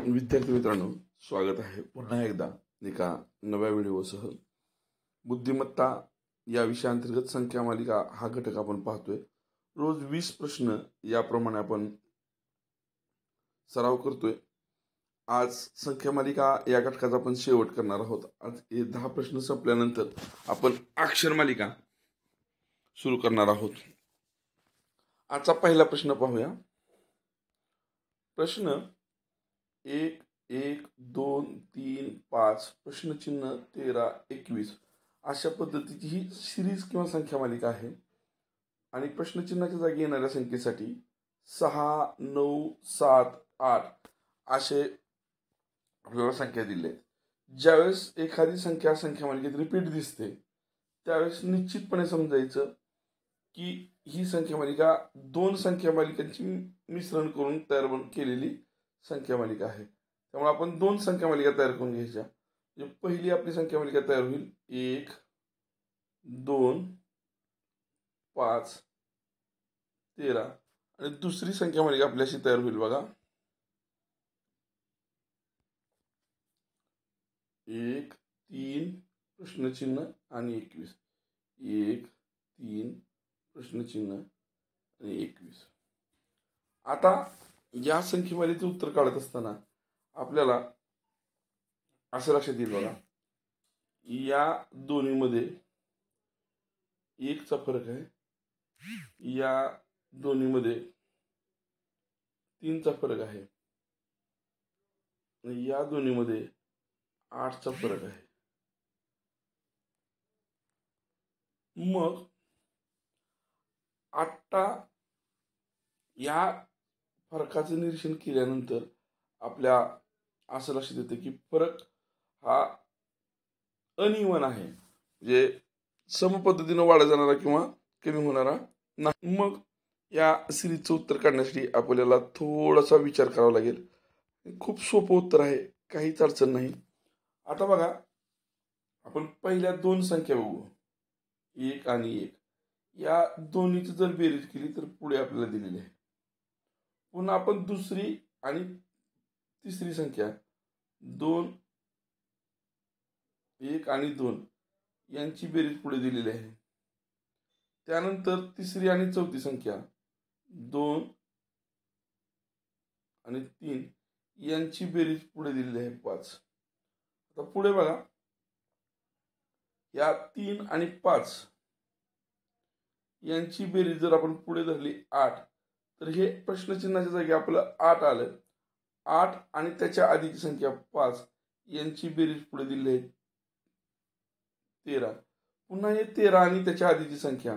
विद्यार्थी मित्रांनो, स्वागत आहे पुन्हा एकदा एका नव्या व्हिडिओसह। बुद्धिमत्ता या विषयाअंतर्गत संख्या मालिका हा घटक आपण पाहतोय। रोज 20 प्रश्न याप्रमाणे आपण सराव करतोय। आज संख्या मालिका या घटकाचा आपण शेवट करणार आहोत। आज हे 10 प्रश्न संपल्यानंतर आपण अक्षर मालिका सुरू करणार आहोत। आजचा पहिला प्रश्न पाहूया। प्रश्न 1, 1, 2, 3, 5 प्रश्नचिन्ह 13, 21 अशा पद्धतीची ही सिरीज किंवा संख्या मालिका आहे। आणि प्रश्नचिन्हाच्या जागी येणाऱ्या संख्येसाठी 6, 9, 7, 8 असे आपल्याला संख्या दिल्या आहेत। ज्यावेळेस एखादी संख्या संख्या मालिकेत रिपीट दिसते त्यावेळेस निश्चितपणे समजायचं की ही संख्या मालिका दोन संख्या मालिकांची मिश्रण करून तयार केलेली संख्या मालिका आहे। त्यामुळे आपण दोन संख्या मालिका तयार करून घ्यायच्या। जे पहिली आपली संख्या मालिका तयार होईल 1, 2, 5, 13 आणि दुसरी संख्या मालिका आपल्याशी तयार होईल बघा 1, 3 प्रश्नचिन्ह आणि 21, 1, 3 प्रश्नचिन्ह आणि 21। आता या संख्येमालेचं उत्तर काढत असताना आपल्याला असं लक्षात येईल बघा, या दोन्हीमध्ये 1 चा फरक आहे, या दोन्हीमध्ये 3 चा फरक आहे, या दोन्हीमध्ये 8 चा फरक आहे। मग आता या फरकाचं निरीक्षण केल्यानंतर आपल्या असं लक्षात येतं की फरक हा अनइवन आहे, म्हणजे सम पद्धतीने वाढत जाणारा किंवा कमी होणारा नाही। मग या सिरीजचं उत्तर काढण्यासाठी आपल्याला थोडासा विचार करावा लागेल। खूप सोपं उत्तर आहे, काहीच अडचण नाही। आता बघा, आपण पहिल्या दोन संख्या बघू 1 आणि 1, या दोन्हीची जर बेरीज केली तर पुढे आपल्याला दिलेली आहे। पुन्हा आपण दुसरी आणि तिसरी संख्या 2, 1 आणि 2 यांची बेरीज पुढे दिलेली आहे। त्यानंतर तिसरी आणि चौथी संख्या 2 आणि 3 यांची बेरीज पुढे दिलेली आहे 5। आता पुढे बघा, या 3 आणि 5 यांची बेरीज जर आपण पुढे धरली 8 तर हे प्रश्नचिन्हाच्या जागी आपलं 8 आलं। 8 आणि त्याच्या आधीची संख्या 5 यांची बेरीज पुढे दिली आहे 13। पुन्हा हे 13 आणि त्याच्या आधीची संख्या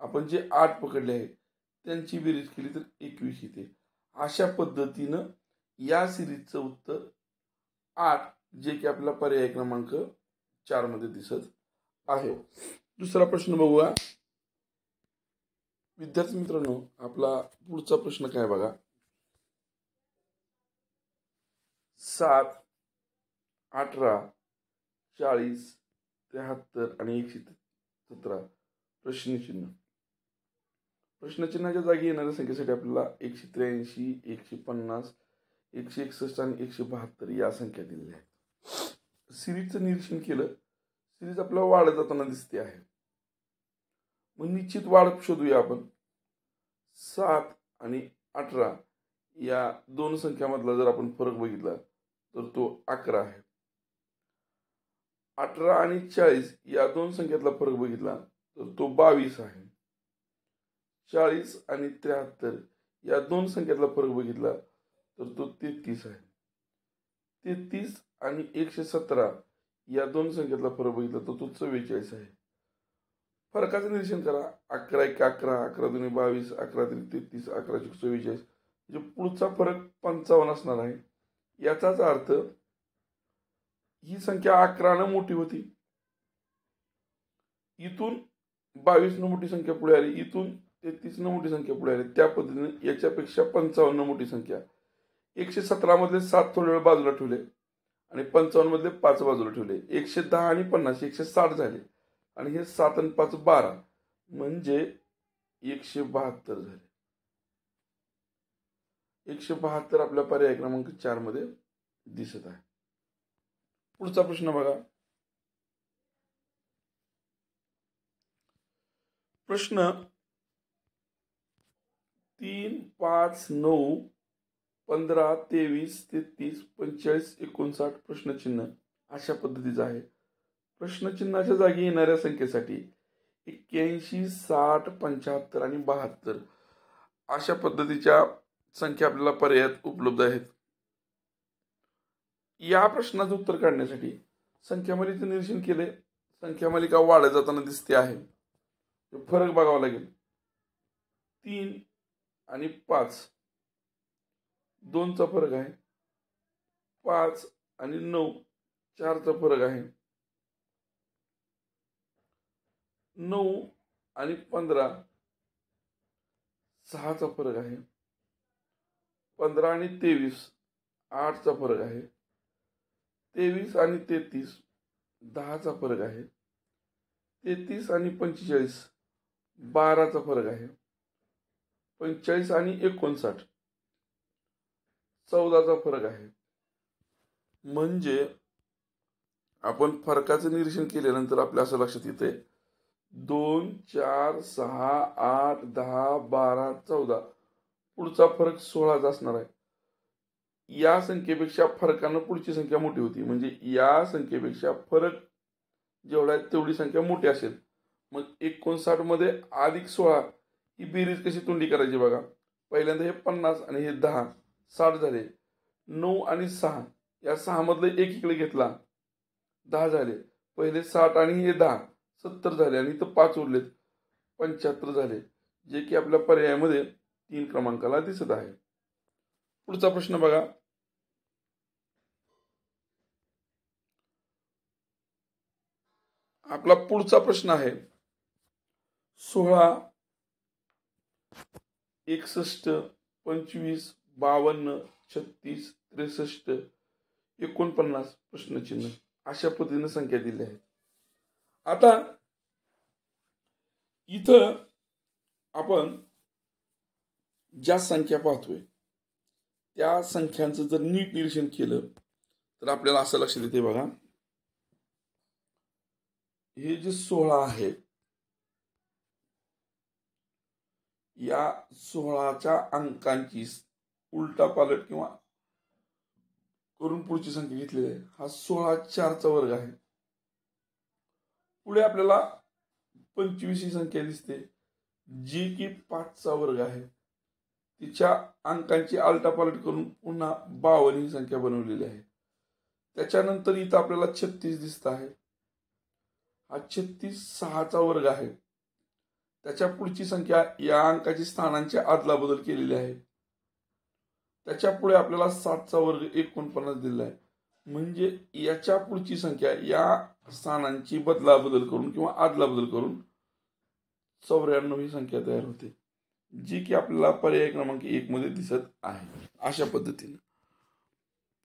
आपण जे 8 पकडले आहे त्यांची बेरीज केली तर 21 येते। अशा पद्धतीनं या सिरीजचं उत्तर 8 जे की आपला पर्याय क्रमांक 4 मध्ये दिसत आहे। दुसरा प्रश्न बघूया विद्यार्थी मित्रांनो। आपला पुढचा प्रश्न काय बघा, 7, 18, 40, 73 आणि 117 प्रश्नचिन्ह। प्रश्नचिन्हाच्या जागी येणाऱ्या संख्येसाठी आपल्याला 183, 150, 161 आणि 172 या संख्या दिलेल्या आहेत। सिरीजचं निरीक्षण केलं, सिरीज आपल्याला वाढत जाताना दिसते आहे। मग निश्चित वाढ शोधूया आपण। 7 आणि 18 या दोन संख्यामधला जर आपण फरक बघितला तर तो 11 आहे। 18 आणि 40 या दोन संख्यातला फरक बघितला तर तो 22 आहे। 40 आणि 73 या दोन संख्यातला फरक बघितला तर तो 33 आहे। 33 आणि 117 या दोन संख्यातला फरक बघितला तर तो 44 आहे। फरकाचं निरीक्षण करा, 11 1 11, 11 2 22, 11 3 33, 11 4 44, म्हणजे पुढचा फरक 55 असणार आहे। याचाच अर्थ ही संख्या 11 ने मोठी होती, इथून 22 ने मोठी संख्या पुढे आली, इथून 33 ने मोठी संख्या पुढे आली। त्या पद्धतीने याच्यापेक्षा 55 मोठी संख्या 117 मधले 7 थोडे वेळ बाजूला ठेवले आणि 55 मधले 5 बाजूला ठेवले, 110 आणि 50 160 झाले आणि हे 7 आणि 5 12 म्हणजे 172 झाले। 172 आपल्या पर्याय क्रमांक 4 मध्ये दिसत आहे. पुढचा प्रश्न बघा. प्रश्न 3, 5, 9, 15, 23, 33, 45, 59 प्रश्नचिन्ह अशा पद्धतीचा आहे. प्रश्नचिन्हाच्या जागी येणाऱ्या संख्येसाठी 81, 60, 75 आणि 72 अशा पद्धतीच्या संख्या आपल्याला पर्यायात उपलब्ध आहेत. या प्रश्नाचं उत्तर काढण्यासाठी संख्यामालेचं निरीक्षण केले. संख्यामालिका वाढत जाताना दिसते आहे. फरक बघावा लागेल. 3 आणि 5 2चा फरक आहे. 5 आणि 9 4चा फरक आहे. 9 आणि 15 6चा फरक आहे. 15 आणि 23 8चा फरक आहे. 23 आणि 33 10चा फरक आहे. 33 आणि 45 12चा फरक आहे. 45 आणि 59 14चा फरक आहे. म्हणजे आपण फरकाचं निरीक्षण केल्यानंतर आपल्या असं लक्षात येते 2, 4, 6, 8, 10, 12, 14 पुढचा फरक 16चा असणार आहे. या संख्येपेक्षा फरकानं पुढची संख्या मोठी होती. म्हणजे या संख्येपेक्षा फरक जेवढा आहे तेवढी संख्या मोठी असेल. मग 59 मध्ये अधिक 16 ही बेरीज कशी तोंडी करायची बघा. पहिल्यांदा हे 50 आणि हे 10 60 झाले. 9 आणि 6 या 6 मधले एक इकडे घेतला 10 झाले. पहिले 60 आणि हे 10 70 झाले आणि इथं 5 उरलेत 75 झाले, जे की आपल्या पर्यायामध्ये 3 क्रमांकाला दिसत आहे. पुढचा प्रश्न बघा. आपला पुढचा प्रश्न आहे 16, 61, 25, 52, 36, 63, 49 प्रश्नचिन्ह अशा पद्धतीने संख्या दिल्या आहेत. आता इथं आपण ज्या संख्या पाहतोय त्या संख्यांचं जर नीट निरीक्षण केलं तर आपल्याला असं लक्षात येते बघा. हे जे 16 आहे या 16च्या अंकांची उलटापालट किंवा करून पुढची संख्या घेतलेली आहे. हा 16 4चा वर्ग आहे. पुढे आपल्याला 25 ही संख्या दिसते जी की 5चा वर्ग आहे. तिच्या अंकांची आलटापालट करून पुन्हा 52 ही संख्या बनवलेली आहे. त्याच्यानंतर इथं आपल्याला 36 दिसत आहे. हा 36 6चा वर्ग आहे. त्याच्या पुढची संख्या या अंकाची स्थानांची अदलाबदल केलेली आहे. त्याच्या पुढे आपल्याला 7चा वर्ग 49 दिलेला आहे. म्हणजे याच्या पुढची संख्या या स्थानांची बदलाबदल करून किंवा अदलाबदल करून 94 ही संख्या तयार होते, जी की आपल्याला पर्याय क्रमांक 1 मध्ये दिसत आहे. अशा पद्धतीने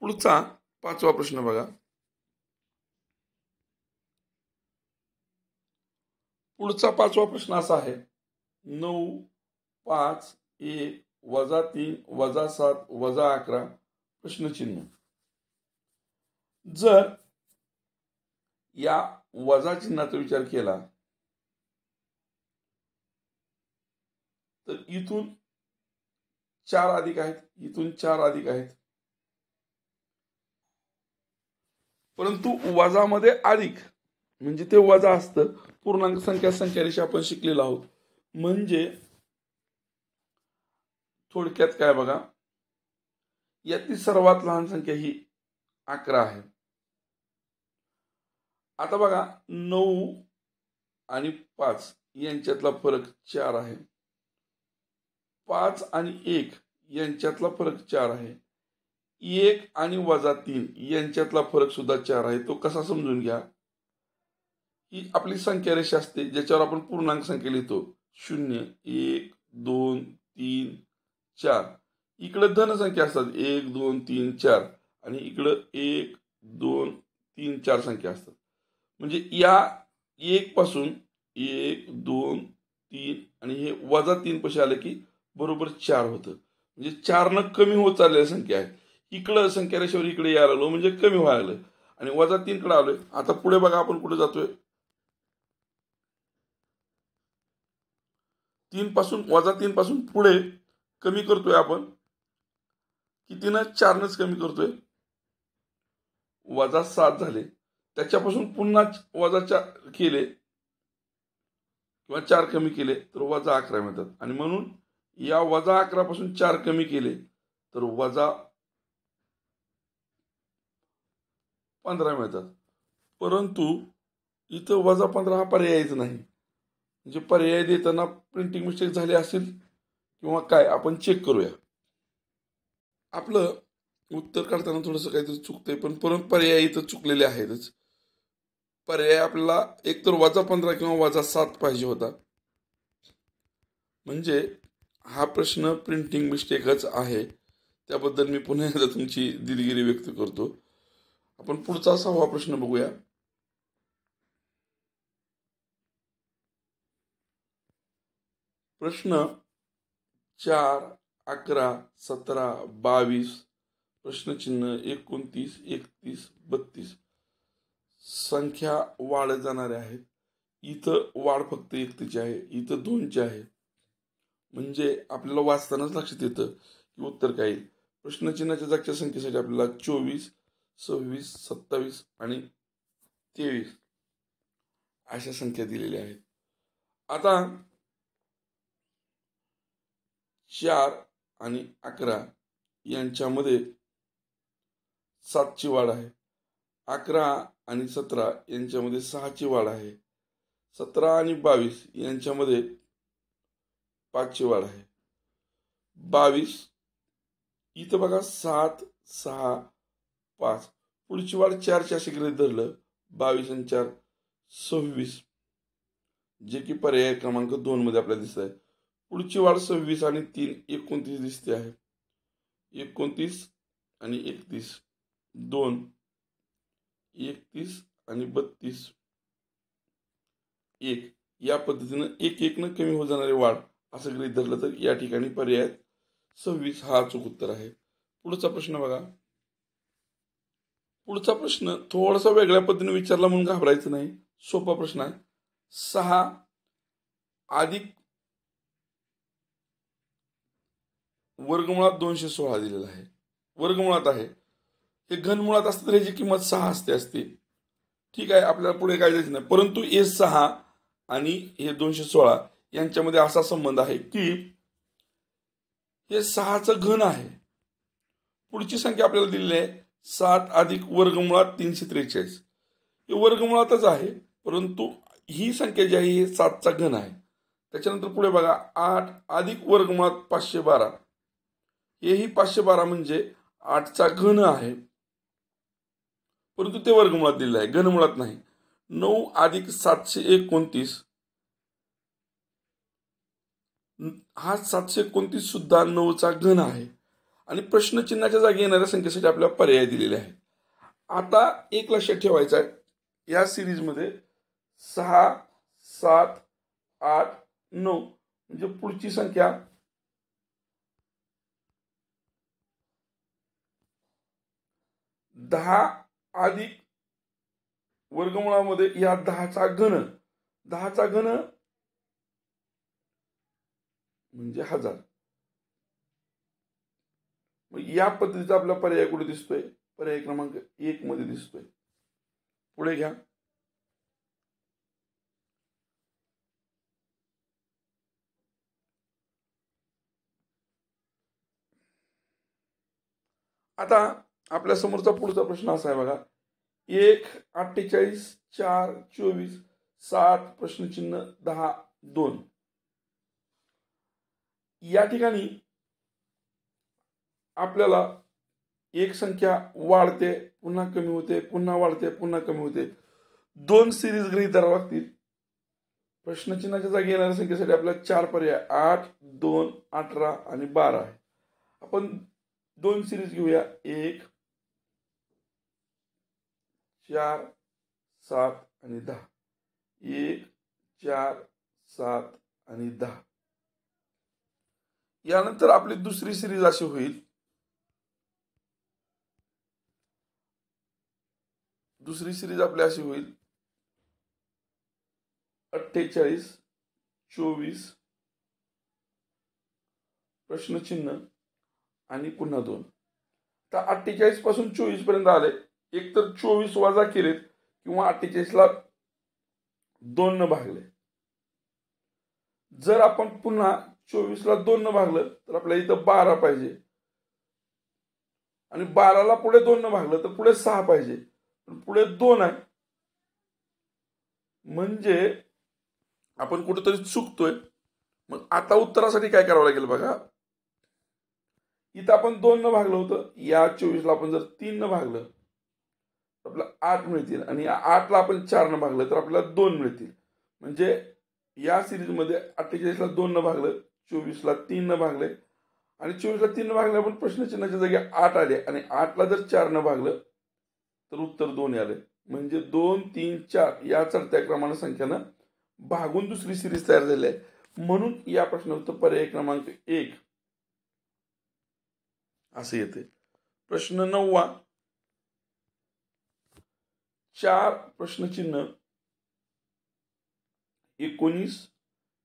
पुढचा 5वा प्रश्न बघा. पुढचा 5वा प्रश्न असा आहे 9, 5, 1, -3, -7, -11 प्रश्नचिन्ह. जर या वजा चिन्हाचा विचार केला तर इथून 4 अधिक आहेत, इथून 4 अधिक आहेत, परंतु वजामध्ये अधिक म्हणजे ते वजा असतं. पूर्णांक संख्या रेषा आपण शिकलेलो आहोत. म्हणजे थोडक्यात काय बघा, यातली सर्वात लहान संख्या ही 11 आहे. आता बघा 9 आणि 5 यांच्यातला फरक 4 आहे. 5 आणि 1 यांच्यातला फरक 4 आहे. 1 आणि -3 यांच्यातला फरक सुद्धा 4 आहे. तो कसा समजून घ्या. ही आपली संख्या रेषा असते ज्याच्यावर आपण पूर्णांक संख्या लिहितो. 0, 1, 2, 3, 4. इकडे धन संख्या असतात 1, 2, 3, 4 आणि इकडे 1, 2, 3, 4 संख्या असतात. म्हणजे या 1 पासून 1, 2, 3 आणि हे -3 पाशी आले की बरोबर 4 होतं. म्हणजे 4 कमी होत चाललेली संख्या आहे. इकडं संख्या रेषेवर इकडे यायला लागलो म्हणजे कमी व्हायला लागलं आणि -3 कडे आलोय. आता पुढे बघा आपण कुठे जातोय. 3 पासून पुढे कमी करतोय आपण. कितीनं? 4नच कमी करतोय. -7 झाले. त्याच्यापासून पुन्हा -4 केले किंवा 4 कमी केले तर -11 मिळतात. आणि म्हणून या -11 पासून 4 कमी केले तर -15 मिळतात. परंतु इथं -15 हा पर्यायच नाही. म्हणजे पर्याय देताना प्रिंटिंग मिस्टेक झाली असेल किंवा काय, आपण चेक करूया. आपलं उत्तर काढताना थोडंसं काहीतरी चुकतंय, पण परत पर्याय इथं चुकलेले आहेतच. पर्याय आपल्याला एकतर -15 किंवा -7 पाहिजे होता. म्हणजे हा प्रश्न प्रिंटिंग मिस्टेकच आहे. त्याबद्दल मी पुन्हा एकदा तुमची दिलगिरी व्यक्त करतो. आपण पुढचा 6वा प्रश्न बघूया. प्रश्न 4, 11, 17, 22, प्रश्नचिन्ह 29, 31, 32 संख्या वाढत जाणाऱ्या आहेत. इथं वाढ फक्त 1ची आहे, इथं 2ची आहे. म्हणजे आपल्याला वाचतानाच लक्षात येतं की उत्तर काय येईल. प्रश्नचिन्हाच्या जागच्या संख्येसाठी आपल्याला 24, 26, 27 आणि 23 अशा संख्या दिलेल्या आहेत. आता 4 आणि 11 यांच्यामध्ये 7ची वाढ आहे. 11 आणि 17 यांच्यामध्ये 6ची वाढ आहे. 17 आणि 22 यांच्यामध्ये 5ची वाढ आहे. 22 इथं बघा 7, 6, 5 पुढची वाढ 4ची अशी गृहीत धरलं. 22 आणि 4 26 जे की पर्याय क्रमांक 2 मध्ये आपल्याला दिसत आहे. पुढची वाढ 26 आणि 3 29 दिसते आहे. 29 आणि 31 2 31 आणि 32 1 या पद्धतीनं 1-1 कमी होत जाणारी वाढ असं गृहीत धरलं तर या ठिकाणी पर्याय 26 हा अचूक उत्तर आहे. पुढचा प्रश्न बघा. पुढचा प्रश्न थोडासा वेगळ्या पद्धतीने विचारला म्हणून घाबरायचं नाही. सोपा प्रश्न आहे. 6 अधिक वर्गमुळात 216 दिलेला आहे. वर्गमुळात आहे. हे घनमुळात असतं तर ह्याची किंमत 6 असते. ठीक आहे, आपल्याला पुढे काय जायचं नाही. परंतु हे 6 आणि हे 216 यांच्यामध्ये असा संबंध आहे की हे 6चं घन आहे. पुढची संख्या आपल्याला दिलेली आहे 7 अधिक वर्गमुळात 343. हे वर्गमुळातच आहे, परंतु ही संख्या जी आहे हे 7चा घन आहे. त्याच्यानंतर पुढे बघा 8 अधिक वर्गमुळात 512. हेही 512 म्हणजे 8चा घन आहे, परंतु ते वर्गमुळात दिलेलं आहे, घनमुळात नाही. 9 अधिक 729 हा 729 सुद्धा 9चा घन आहे. आणि प्रश्नचिन्हाच्या जागी येणाऱ्या संख्येसाठी आपल्याला पर्याय दिलेले आहे. आता एक लक्षात ठेवायचं आहे, या सिरीजमध्ये 6, 7, 8, 9 म्हणजे पुढची संख्या 10 अधिक वर्गमुळामध्ये या 10चा घन म्हणजे 1000. या पद्धतीचा आपला पर्याय कुठे दिसतोय? पर्याय क्रमांक 1 मध्ये दिसतोय. पुढे घ्या. आता आपल्या समोरचा पुढचा प्रश्न असा आहे बघा. 1, 48, 4, 24, 7 प्रश्नचिन्ह 10, 2 या ठिकाणी आपल्याला एक संख्या वाढते, पुन्हा कमी होते, पुन्हा वाढते, पुन्हा कमी होते. 2 सिरीज गृहीत धराव्या लागतील. प्रश्नचिन्हाच्या जागी येणाऱ्या संख्येसाठी आपल्याला 4 पर्याय 8, 2, 18 आणि 12 आहे. आपण 2 सिरीज घेऊया. 1, 4, 7 आणि 10. 1, 4, 7 आणि 10. यानंतर आपली दुसरी सिरीज अशी होईल, दुसरी सिरीज आपली अशी होईल 48, 24 प्रश्नचिन्ह आणि पुन्हा 2. तर 48 पासून 24 पर्यंत आले. एक तर 24 वजा केलेत किंवा 48ला 2 न भागले. जर आपण पुन्हा 24ला 2 न भागलं तर आपल्याला इथं 12 पाहिजे आणि 12ला पुढे 2 न भागलं तर पुढे 6 पाहिजे, पण पुढे 2 आहे. म्हणजे आपण कुठेतरी चुकतोय. मग आता उत्तरासाठी काय करावं लागेल बघा. इथं आपण 2 न भागलं होतं, या 24ला आपण जर 3 न भागलं तर आपल्याला 8 मिळतील आणि या 8ला आपण 4 न भागलं तर आपल्याला 2 मिळतील. म्हणजे या सिरीजमध्ये 48ला 2 न भागलं, 24ला 3 न भागले आणि 24ला 3 न भागले आपण प्रश्नचिन्हाच्या जागी 8 आले आणि 8ला जर 4 न भागलं तर उत्तर 2 आले. म्हणजे 2, 3, 4 या चढत्या क्रमानं संख्यानं भागून दुसरी सिरीज तयार झाली आहे. म्हणून या प्रश्नाचं उत्तर पर्याय क्रमांक 1 असे येते. प्रश्न 9. 4 प्रश्नचिन्ह 19,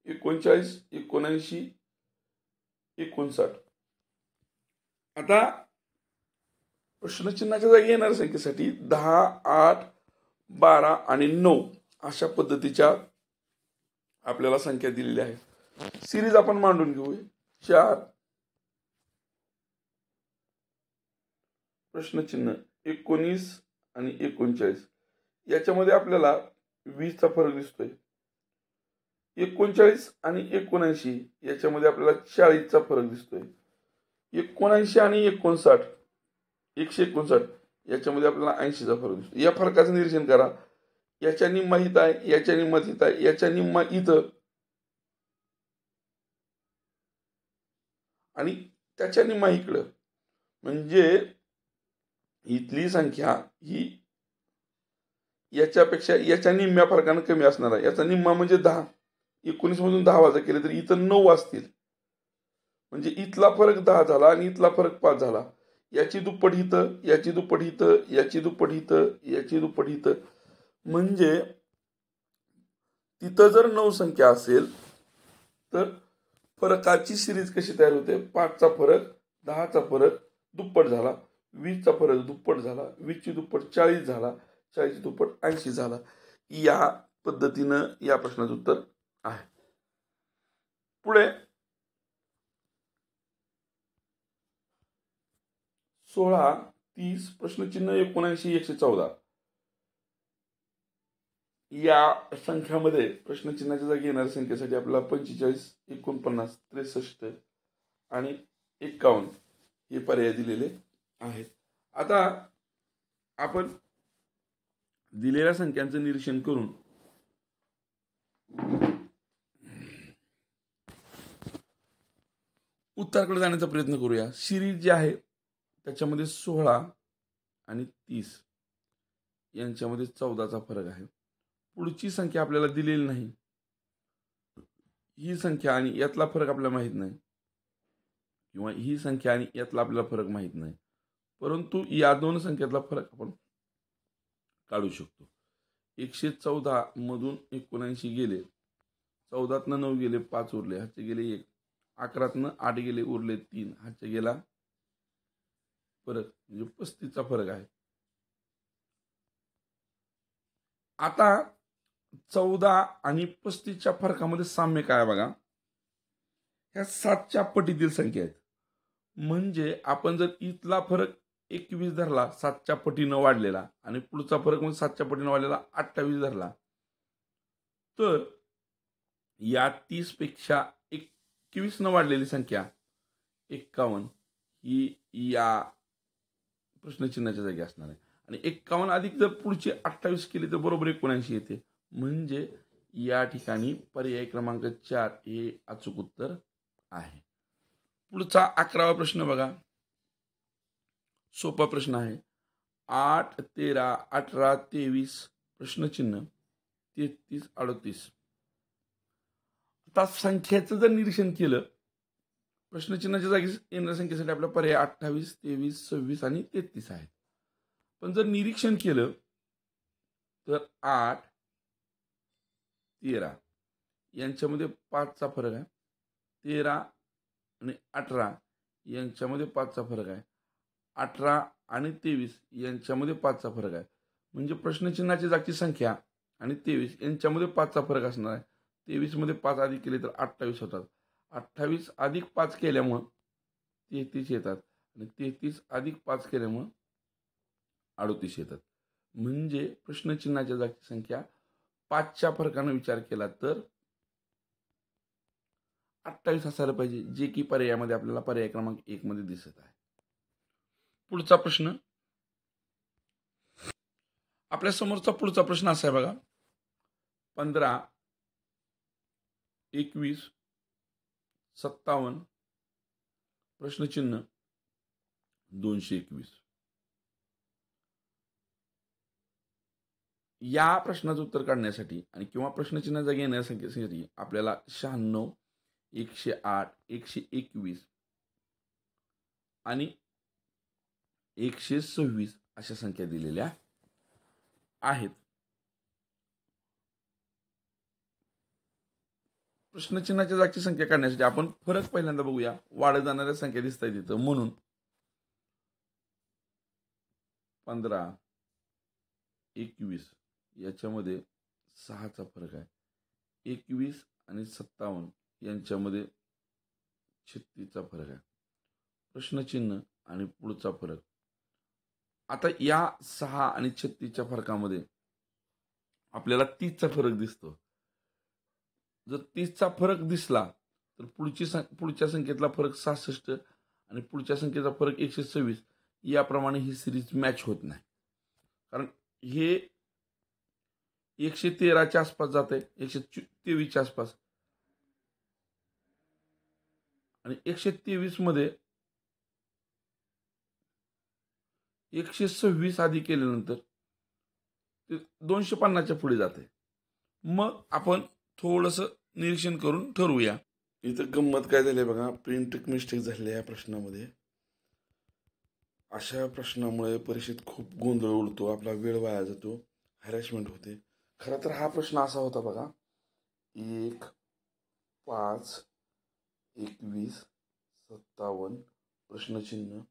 39, 79, 59. आता प्रश्नचिन्हाच्या जागी येणाऱ्या संख्येसाठी 10, 8, 12 आणि 9 अशा पद्धतीच्या आपल्याला संख्या दिलेल्या आहेत. सिरीज आपण मांडून घेऊया. 4 प्रश्नचिन्ह 19 आणि 39 याच्यामध्ये आपल्याला 20 चा फरक दिसतोय. 39 आणि 79 याच्यामध्ये आपल्याला 40 चा फरक दिसतोय. 79 आणि 59 159 याच्यामध्ये आपल्याला 80 चा फरक दिसतो. या फरकाचं निरीक्षण करा. याच्या निम्मा इथं आहे, याच्या निम्मा इथं आहे, याच्या निम्मा इथं आणि त्याच्या निम्मा इकडं. म्हणजे इथली संख्या ही याच्यापेक्षा याच्या निम्म्या फरकानं कमी असणार आहे. याचा निम्मा म्हणजे 10. 19 मधून 10 वजा केले तर इथं 9 असतील. म्हणजे इथला फरक 10 झाला आणि इथला फरक 5 झाला. याची दुप्पट इथं, याची दुप्पट इथं, याची दुप्पट इथं, याची दुप्पट इथं. म्हणजे तिथं जर 9 संख्या असेल तर फरकाची सिरीज कशी तयार होते. 5 चा फरक 10 चा फरक दुप्पट झाला, 20 चा फरक दुप्पट झाला, 20 ची दुप्पट 40 झाला, 40 ची दुप्पट 80 झाला. या पद्धतीनं या प्रश्नाचं उत्तर आहे. पुढे 16, 30 प्रश्नचिन्ह 79, 114 या संख्यामध्ये प्रश्नचिन्हाच्या जागी येणाऱ्या संख्येसाठी आपल्याला 45, 49, 63 आणि 51 हे पर्याय दिलेले आहेत. आता आपण दिलेल्या संख्यांचं निरीक्षण करून उत्तराकडे जाण्याचा प्रयत्न करूया. सिरीज जी आहे त्याच्यामध्ये 16 आणि 30 यांच्यामध्ये 14 चा फरक आहे. पुढची संख्या आपल्याला दिलेली नाही. ही संख्या आणि यातला फरक आपल्याला माहित नाही किंवा ही संख्या आणि यातला आपल्याला फरक माहित नाही, परंतु या दोन संख्यातला फरक आपण काढू शकतो. 114 मधून 79 गेले, 14तनं 9 गेले, 5 उरले, हातचे गेले 1, 11तनं 8 गेले, उरले 3, हातचे गेला फरक म्हणजे 35 चा फरक आहे. आता 14 आणि 35च्या फरकामध्ये साम्य काय बघा. ह्या 7च्या पटीतील संख्या आहेत. म्हणजे आपण जर इथला फरक 21 धरला 7च्या पटीनं वाढलेला आणि पुढचा फरक म्हणजे 7च्या पटीनं वाढलेला 28 धरला, तर या 30 पेक्षा 21 न वाढलेली संख्या 51 ही या प्रश्नचिन्हाच्या जागी असणार आहे. आणि 51 अधिक जर पुढची 28 केली तर बरोबर 79 येते. म्हणजे या ठिकाणी पर्याय क्रमांक 4 हे अचूक उत्तर आहे. पुढचा 11वा प्रश्न बघा. सोपा प्रश्न आहे. 8, 13, 18, 23 प्रश्नचिन्ह 33, 38. आता संख्येचं जर निरीक्षण केलं प्रश्नचिन्हाच्या जागी येणाऱ्या संख्येसाठी आपला पर्याय 28, 23, 26 आणि 33 आहेत. पण जर निरीक्षण केलं तर 8, 13 यांच्यामध्ये 5चा फरक आहे. 13 आणि 18 यांच्यामध्ये 5चा फरक आहे. 18 आणि 23 यांच्यामध्ये 5चा फरक आहे. म्हणजे प्रश्नचिन्हाची जागची संख्या आणि 23 यांच्यामध्ये 5चा फरक असणार आहे. 23 मध्ये 5 अधिक केले तर 28 होतात. 28 अधिक 5 केल्यामुळं 33 येतात आणि 33 अधिक 5 केल्यामुळं 38 येतात. म्हणजे प्रश्नचिन्हाच्या जागची संख्या 5च्या फरकाने विचार केला तर 28 असायला पाहिजे, जे की पर्यायामध्ये आपल्याला पर्याय क्रमांक 1 मध्ये दिसत आहे. पुढचा प्रश्न आपल्या समोरचा पुढचा प्रश्न असा आहे बघा. 15, 21, 57 प्रश्नचिन्ह 221. या प्रश्नाचं उत्तर काढण्यासाठी आणि किंवा प्रश्नचिन्ह जागी येणाऱ्या संख्येसाठी आपल्याला 96, 108, 121 आणि 126 अशा संख्या दिलेल्या आहेत. प्रश्नचिन्हाच्या जागची संख्या काढण्यासाठी आपण फरक पहिल्यांदा बघूया. वाढत जाणाऱ्या संख्या दिसत आहेत तिथं, म्हणून 15, 21 याच्यामध्ये 6चा फरक आहे. 21 आणि 57 यांच्यामध्ये 36चा फरक आहे. प्रश्नचिन्ह आणि पुढचा फरक. आता या 6 आणि 36च्या फरकामध्ये आपल्याला 30चा फरक दिसतो. जर 30चा फरक दिसला तर पुढच्या संख्येतला फरक 66 आणि पुढच्या संख्येचा फरक 126 याप्रमाणे ही सिरीज मॅच होत नाही. कारण हे 113च्या आसपास जाते, 123च्या आसपास, आणि 123 मध्ये 126 आधी केल्यानंतर ते 250च्या पुढे जाते. मग आपण थोडंसं निरीक्षण करून ठरवूया. इथं गंमत काय झाली बघा, प्रिंट मिस्टेक झाली या प्रश्नामध्ये. अशा प्रश्नामुळे परीक्षेत खूप गोंधळ उडतो, आपला वेळ वाया जातो, हॅरॅसमेंट होते. खरं तर हा प्रश्न असा होता बघा, 1, 5, 21, 57 प्रश्नचिन्ह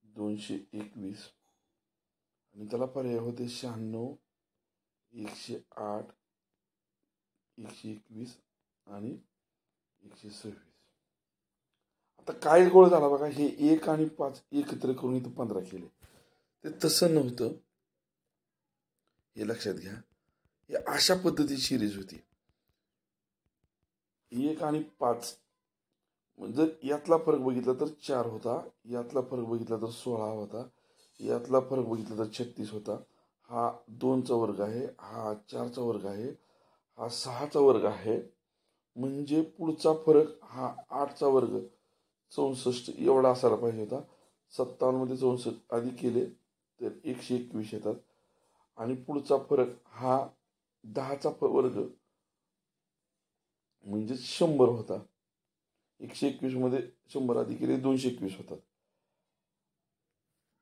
221 आणि त्याला पर्याय होते 96, 108, 121 आणि 126. आता काय गोळ झाला बघा, हे 1 आणि 5 एकत्र करून इथं 15 केले. ते तसं नव्हतं, हे लक्षात घ्या. हे अशा पद्धतीची सिरीज होती. 1 आणि 5 जर यातला फरक बघितला तर 4 होता, यातला फरक बघितला तर 16 होता, यातला फरक बघितला तर 36 होता. हा 2चा वर्ग आहे, हा 4चा वर्ग आहे, हा 6चा वर्ग आहे. म्हणजे पुढचा फरक हा 8चा वर्ग 64 एवढा असायला पाहिजे होता. 57 मध्ये 64 आधी केले तर 121 येतात. आणि पुढचा फरक हा 10चा वर्ग म्हणजे 100 होता. 121 मध्ये 100 आधी केले 221 होतात.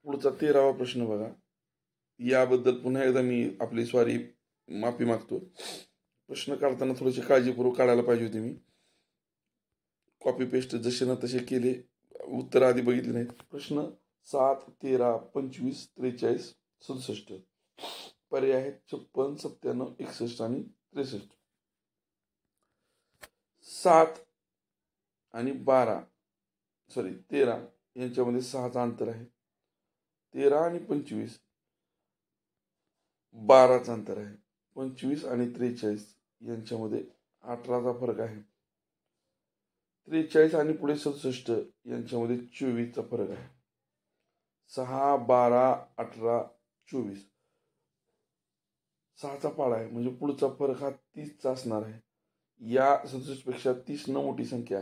पुढचा 13वा प्रश्न बघा. याबद्दल पुन्हा एकदा मी आपली माफी मागतो. प्रश्न काढताना थोडीशी काळजीपूर्वक काढायला पाहिजे होती मी. कॉपी पेस्ट जसे ना तसे केले, उत्तर आधी बघितली नाहीत. प्रश्न 7, 13, 25, 43, 67 पर्याय आहेत 56, 97, 61 आणि 63. 7 आणि 13 यांच्यामध्ये 6चा अंतर आहे. 13 आणि 25 12चा अंतर आहे. 25 आणि 43 यांच्यामध्ये 18चा फरक आहे. 43 आणि पुढे 67 यांच्यामध्ये 24चा फरक आहे. 6, 12, 18, 24 6चा पाडा आहे. म्हणजे पुढचा फरक हा 30चा असणार आहे. या 67 पेक्षा 30 न मोठी संख्या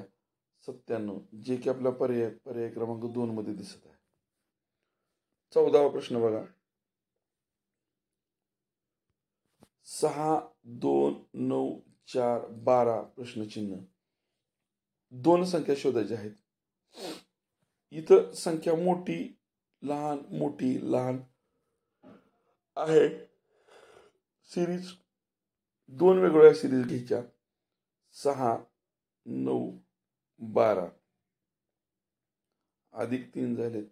97, जे की आपला पर्याय क्रमांक 2 मध्ये दिसत आहे. 14वा प्रश्न बघा. 6, 2, 9, 4, 12 प्रश्नचिन्ह 2 संख्या शोधायच्या आहेत. इथं संख्या मोठी लहान आहे. सिरीज दोन वेगवेगळ्या सिरीज घ्यायच्या. 6, 9, 12 अधिक 3 झालेत.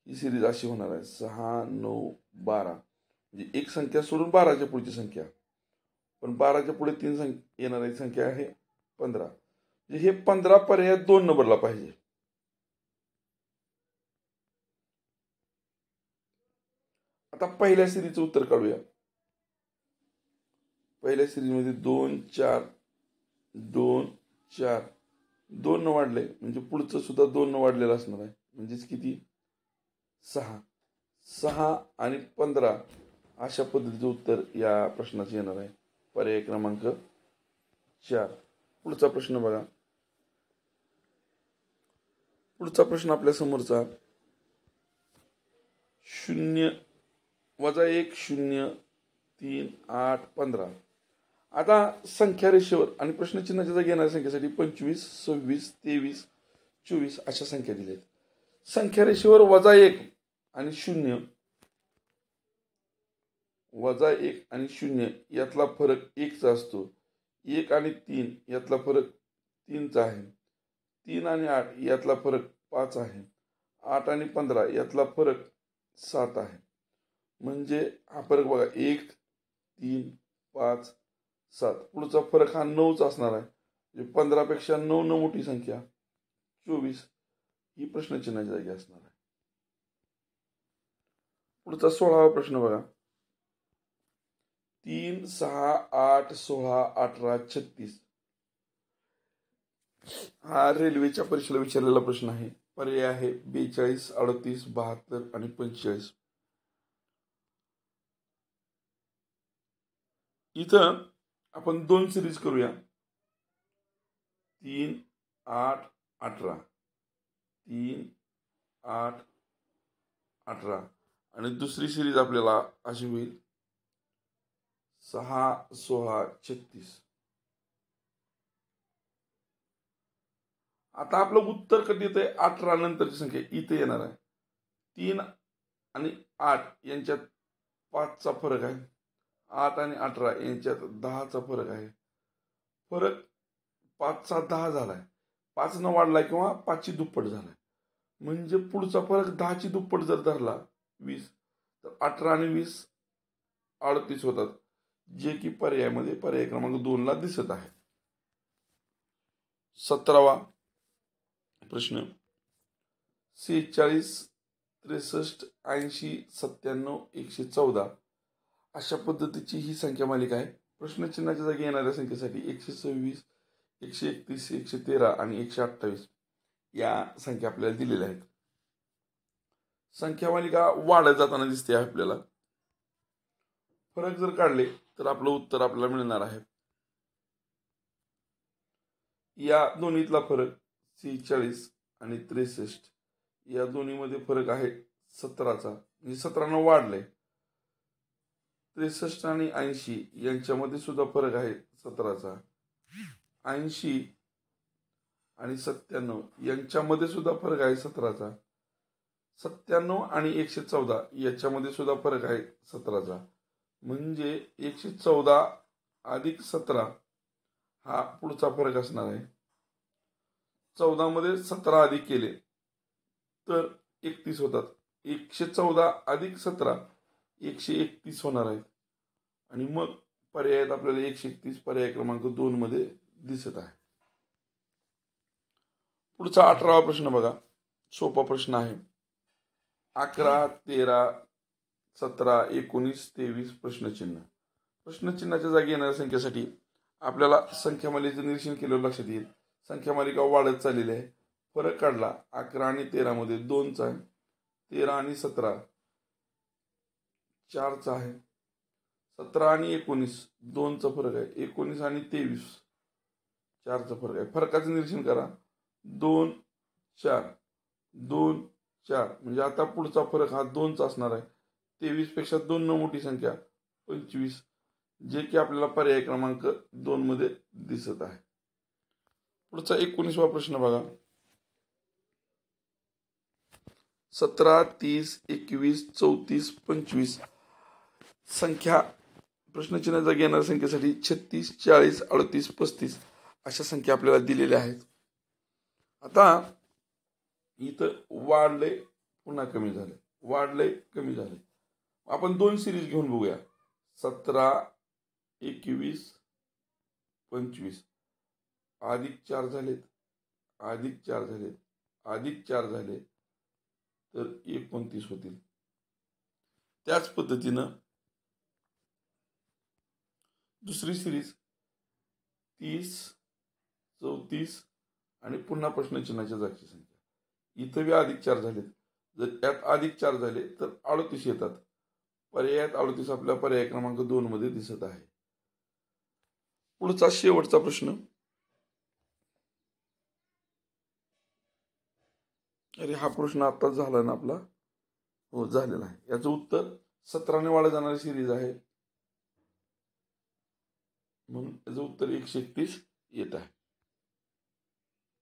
ही सिरीज अशी होणार आहे. 6, 9, 12 म्हणजे एक संख्या सोडून 12च्या पुढची संख्या. पण 12च्या पुढे 3 येणारी संख्या आहे 15. म्हणजे हे 15 पर्याय 2 नंबरला पाहिजे. आता पहिल्या सिरीजचं उत्तर काढूया. पहिल्या सिरीजमध्ये 2, 4, 2, 4 2 न वाढले म्हणजे पुढचं सुद्धा 2 न वाढलेलं असणार आहे. म्हणजेच किती? 6. 6 आणि 15 अशा पद्धतीचं उत्तर या प्रश्नाचं येणार आहे. पर्याय क्रमांक 4. पुढचा प्रश्न बघा. पुढचा प्रश्न आपल्या समोरचा 0 वजा 1 0 3 8 15. आता संख्या रेषेवर आणि प्रश्नचिन्हाच्या जागी येणाऱ्या संख्येसाठी 25 26 23 24 अशा संख्या दिल्या आहेत. संख्या रेषेवर वजा 1 आणि 0 यातला फरक 1 चा असतो. 1 आणि 3 यातला फरक 3 चा आहे. 3 आणि 8 यातला फरक 5 आहे. 8 आणि 15 यातला फरक 7 आहे. म्हणजे हा फरक बघा 1 3 5 7. पुढचा फरक हा 9चा असणार आहे. म्हणजे 15 पेक्षा 9 न मोठी संख्या 24 ही प्रश्नचिन्हाच्या जागी असणार आहे. पुढचा 16वा प्रश्न बघा. 3 6 8 16 18 36 हा रेल्वेच्या परीक्षेला विचारलेला प्रश्न आहे. पर्याय आहे 42 38 72 आणि 45. इथं आपण 2 सिरीज करूया. 3 8 18 3 8 18 आणि दुसरी सिरीज आपल्याला अशी होईल 6 16 36. आता आपलं उत्तर कधी येतंय? 18 नंतरची संख्या इथे येणार आहे. 3 आणि 8 यांच्यात 5चा फरक आहे. 8 आणि 18 यांच्यात 10चा फरक आहे. फरक 5चा 10 झालाय. 5 न वाढलाय किंवा 5ची दुप्पट झालाय. म्हणजे पुढचा फरक 10ची दुप्पट जर धरला 20 तर 18 आणि 20 38 होतात. जे की पर्यायामध्ये पर्याय क्रमांक 2 ला दिसत आहे. 17वा प्रश्न 46 63 80 97 114 अशा पद्धतीची ही संख्या मालिका आहे. प्रश्नचिन्हाच्या जागी येणाऱ्या संख्येसाठी 126 131 113 आणि 128 या संख्या आपल्याला दिलेल्या आहेत. संख्या मालिका वाढत जाताना दिसते आपल्याला. फरक जर काढले तर आपलं उत्तर आपल्याला मिळणार आहे. या दोन्हीतला फरक 46 आणि 63 या दोन्हीमध्ये फरक आहे 17चा. म्हणजे 17 वाढले. 63 आणि 80 यांच्यामध्ये सुद्धा फरक आहे 17चा. 80 आणि 97 यांच्यामध्ये सुद्धा फरक आहे 17चा. 97 आणि 114 याच्यामध्ये सुद्धा फरक आहे 17चा. म्हणजे 114 अधिक 17 हा पुढचा फरक असणार आहे. 14 मध्ये 17 अधिक केले तर 31 होतात. 114 अधिक 17 131 होणार आहेत. आणि मग पर्यायात आपल्याला 131 पर्याय क्रमांक 2 मध्ये दिसत आहे. पुढचा 18वा प्रश्न बघा. सोपा प्रश्न आहे. 11 13 17 19 23 प्रश्नचिन्ह. प्रश्नचिन्हाच्या जागी येणाऱ्या संख्येसाठी आपल्याला संख्या मालिकेचं निरीक्षण केल्यावर लक्षात येईल संख्या मालिका वाढत चाललेली आहे. फरक काढला 11 आणि 13 मध्ये 2चा आहे. 13 आणि 17 4चा आहे. 17 आणि 19 2चा फरक आहे. 19 आणि 23 4चा फरक आहे. फरकाचं निरीक्षण करा. 2 4 2 4 म्हणजे आता पुढचा फरक हा 2चा असणार आहे. 23 पेक्षा 2 न मोठी संख्या 25 जे की आपल्याला पर्याय क्रमांक 2 मध्ये दिसत आहे. पुढचा 19वा प्रश्न बघा. 17, 30, 21, 34, 25 संख्या प्रश्नचिन्ह जागी येणाऱ्या संख्येसाठी 36, 40, 38, 35 अशा संख्या आपल्याला दिलेल्या आहेत. आता इथं वाढलंय पुन्हा कमी झालंय, वाढलंय कमी झालंय. आपण दोन सिरीज घेऊन बघूया. 17, 21, 25 अधिक 4 झालेत, अधिक 4 झालेत, अधिक 4 झाले तर 29 होतील. त्याच पद्धतीनं दुसरी सिरीज 30, 34 आणि पुन्हा प्रश्नचिन्हाच्या जागची संख्या. इथं बी अधिक 4 झालेत. जर त्यात अधिक 4 झाले तर 38 येतात. पर्यायात 38 आपल्या पर्याय क्रमांक 2 मध्ये दिसत आहे. पुढचा शेवटचा प्रश्न. अरे हा प्रश्न आत्ताच झाला ना आपला. हो झालेला आहे. याचं उत्तर 17 ने वाढत जाणारी सिरीज आहे म्हणून याचं उत्तर 131 येत आहे.